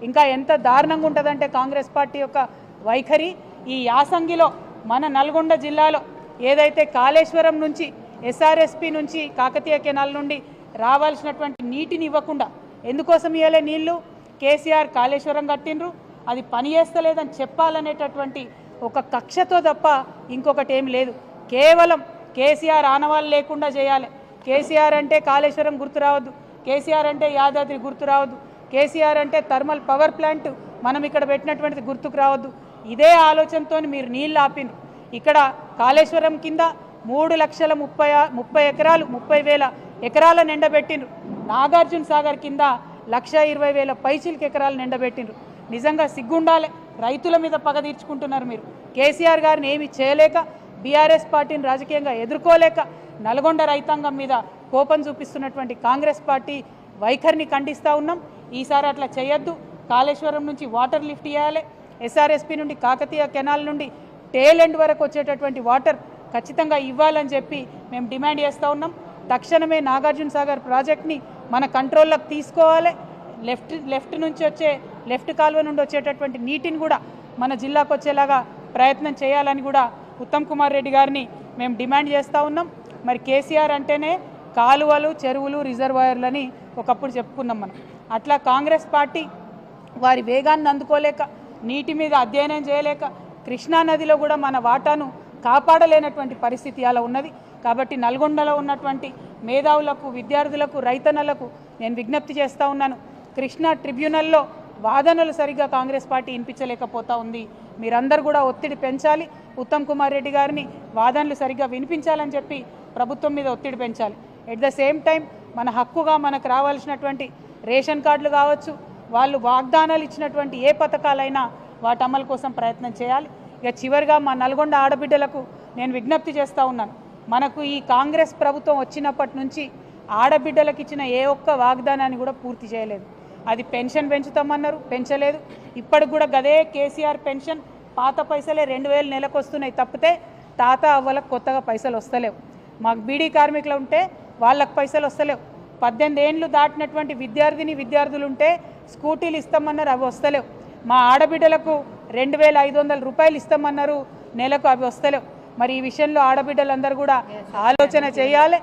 ఇంకా ఎంత దారుణంగా ఉంటుందంటే కాంగ్రెస్ పార్టీ యొక్క వైఖరి ఈ యాసంగిలో మన నల్గొండ జిల్లాలో ఏదైతే కాళేశ్వరం నుంచి ఎస్ఆర్ఎస్పి నుంచి కాకతీయ కెనాల్ నుండి రావాల్సినటువంటి నీటిని ఇవ్వకుండా ఎందుకోసం ఇవ్వలే నీళ్లు కేసీఆర్ కాళేశ్వరం కట్టిండ్రు అది పని చేస్తలేదని చెప్పాలనేటటువంటి ఒక కక్షతో తప్ప ఇంకొకటి ఏం లేదు కేవలం కేసీఆర్ ఆనవాళ్ళు లేకుండా చేయాలి కేసీఆర్ అంటే కాళేశ్వరం గుర్తు రావద్దు కేసీఆర్ అంటే యాదాద్రి గుర్తు రావద్దు కేసీఆర్ అంటే థర్మల్ పవర్ ప్లాంట్ మనం ఇక్కడ పెట్టినటువంటిది గుర్తుకు రావద్దు ఇదే ఆలోచనతో మీరు నీళ్ళు ఆపినరు ఇక్కడ కాళేశ్వరం కింద 3,30,30 ఎకరాలు 30,000 ఎకరాల నిండబెట్టినరు నాగార్జున సాగర్ కింద 1,20,000 పైచిలకు ఎకరాలు నిండబెట్టినరు నిజంగా సిగ్గుండాలి రైతుల మీద పగ తీర్చుకుంటున్నారు మీరు కేసీఆర్ గారిని ఏమి చేయలేక బీఆర్ఎస్ పార్టీని రాజకీయంగా ఎదుర్కోలేక నల్గొండ రైతాంగం మీద కోపం చూపిస్తున్నటువంటి కాంగ్రెస్ పార్టీ వైఖరిని ఖండిస్తూ ఉన్నాం ఈసారి అట్లా చేయొద్దు కాళేశ్వరం నుంచి వాటర్ లిఫ్ట్ చేయాలి ఎస్ఆర్ఎస్పి నుండి కాకతీయ కెనాల్ నుండి టేల్ ఎండ్ వరకు వచ్చేటటువంటి వాటర్ ఖచ్చితంగా ఇవ్వాలని చెప్పి మేము డిమాండ్ చేస్తూ ఉన్నాం తక్షణమే నాగార్జున సాగర్ ప్రాజెక్ట్ని మన కంట్రోల్లోకి తీసుకోవాలి లెఫ్ట్ నుంచి వచ్చే లెఫ్ట్ కాలువ నుండి వచ్చేటటువంటి నీటిని కూడా మన జిల్లాకు వచ్చేలాగా ప్రయత్నం చేయాలని కూడా ఉత్తమ్ కుమార్ రెడ్డి గారిని మేము డిమాండ్ చేస్తూ ఉన్నాం మరి కేసీఆర్ అంటేనే కాలువలు చెరువులు రిజర్వాయర్లని ఒకప్పుడు చెప్పుకున్నాం మనం అట్లా కాంగ్రెస్ పార్టీ వారి వేగాన్ని అందుకోలేక నీటి మీద అధ్యయనం చేయలేక కృష్ణానదిలో కూడా మన వాటాను కాపాడలేనటువంటి పరిస్థితి అలా ఉన్నది కాబట్టి నల్గొండలో ఉన్నటువంటి మేధావులకు విద్యార్థులకు రైతన్నలకు నేను విజ్ఞప్తి చేస్తూ ఉన్నాను కృష్ణా ట్రిబ్యునల్లో వాదనలు సరిగ్గా కాంగ్రెస్ పార్టీ వినిపించలేకపోతా ఉంది మీరందరూ కూడా ఒత్తిడి పెంచాలి ఉత్తమ్ కుమార్ రెడ్డి గారిని వాదనలు సరిగ్గా వినిపించాలని చెప్పి ప్రభుత్వం మీద ఒత్తిడి పెంచాలి ఎట్ ద సేమ్ టైం మన హక్కుగా మనకు రావాల్సినటువంటి రేషన్ కార్డులు కావచ్చు వాళ్ళు వాగ్దానాలు ఇచ్చినటువంటి ఏ పథకాలైనా వాటి అమలు కోసం ప్రయత్నం చేయాలి ఇక చివరిగా మా నల్గొండ ఆడబిడ్డలకు నేను విజ్ఞప్తి చేస్తూ ఉన్నాను మనకు ఈ కాంగ్రెస్ ప్రభుత్వం వచ్చినప్పటి నుంచి ఆడబిడ్డలకు ఇచ్చిన ఏ ఒక్క వాగ్దానాన్ని కూడా పూర్తి చేయలేదు అది పెన్షన్ పెంచుతామన్నారు పెంచలేదు ఇప్పటికి కూడా గదే కేసీఆర్ పెన్షన్ పాత పైసలే 2,000 నెలకు వస్తున్నాయి తప్పితే తాత అవ్వలకు కొత్తగా పైసలు వస్తలేవు మాకు బీడీ కార్మికులు ఉంటే వాళ్ళకు పైసలు వస్తలేవు 18 ఏళ్ళు దాటినటువంటి విద్యార్థులు ఉంటే స్కూటీలు ఇస్తామన్నారు అవి వస్తలేవు మా ఆడబిడ్డలకు 2,500 రూపాయలు ఇస్తామన్నారు నెలకు అవి వస్తలేవు మరి ఈ విషయంలో ఆడబిడ్డలందరూ కూడా ఆలోచన చేయాలి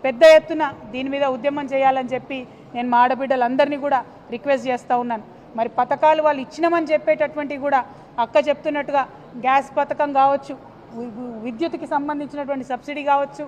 పెద్ద ఎత్తున దీని మీద ఉద్యమం చేయాలని చెప్పి నేను మా ఆడబిడ్డలందరినీ కూడా రిక్వెస్ట్ చేస్తూ ఉన్నాను మరి పథకాలు వాళ్ళు ఇచ్చినామని చెప్పేటటువంటి కూడా అక్క చెప్తున్నట్టుగా గ్యాస్ పథకం కావచ్చు విద్యుత్కి సంబంధించినటువంటి సబ్సిడీ కావచ్చు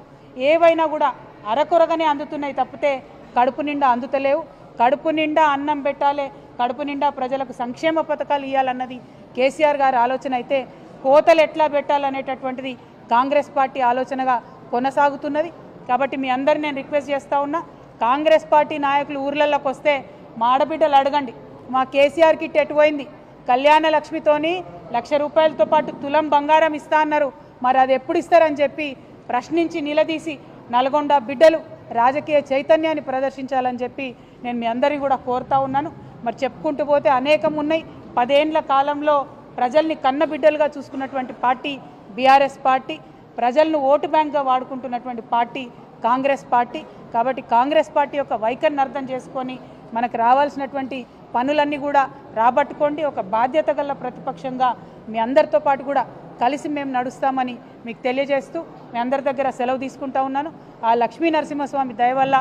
ఏవైనా కూడా అరకొరగానే అందుతున్నాయి తప్పితే కడుపు నిండా అందుతలేవు కడుపు నిండా అన్నం పెట్టాలి కడుపు నిండా ప్రజలకు సంక్షేమ పథకాలు ఇవ్వాలన్నది కేసీఆర్ గారి ఆలోచన అయితే కోతలు ఎట్లా పెట్టాలనేటటువంటిది కాంగ్రెస్ పార్టీ ఆలోచనగా కొనసాగుతున్నది కాబట్టి మీ అందరిని నేను రిక్వెస్ట్ చేస్తూ ఉన్నా కాంగ్రెస్ పార్టీ నాయకులు ఊర్లలోకి వస్తే మా ఆడబిడ్డలు అడగండి మా కేసీఆర్ కిట్ ఎటుపోయింది కళ్యాణ లక్ష్మితోని 1,00,000 రూపాయలతో పాటు తులం బంగారం ఇస్తా అన్నారు మరి అది ఎప్పుడు ఇస్తారని చెప్పి ప్రశ్నించి నిలదీసి నల్గొండ బిడ్డలు రాజకీయ చైతన్యాన్ని ప్రదర్శించాలని చెప్పి నేను మీ అందరినీ కూడా కోరుతా ఉన్నాను మరి చెప్పుకుంటూ పోతే అనేకం ఉన్నాయి 10 ఏళ్ల కాలంలో ప్రజల్ని కన్నబిడ్డలుగా చూసుకున్నటువంటి పార్టీ బీఆర్ఎస్ పార్టీ ప్రజలను ఓటు బ్యాంక్గా వాడుకుంటున్నటువంటి పార్టీ కాంగ్రెస్ పార్టీ కాబట్టి కాంగ్రెస్ పార్టీ యొక్క వైఖరిని అర్థం చేసుకొని మనకు రావాల్సినటువంటి పనులన్నీ కూడా రాబట్టుకోండి ఒక బాధ్యత గల ప్రతిపక్షంగా మీ అందరితో పాటు కూడా కలిసి మేము నడుస్తామని మీకు తెలియజేస్తూ మీ అందరి దగ్గర సెలవు తీసుకుంటా ఉన్నాను ఆ లక్ష్మీ నరసింహస్వామి దయ వల్ల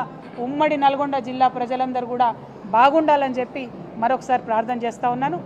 ఉమ్మడి నల్గొండ జిల్లా ప్రజలందరూ కూడా బాగుండాలని చెప్పి మరొకసారి ప్రార్థన చేస్తూ ఉన్నాను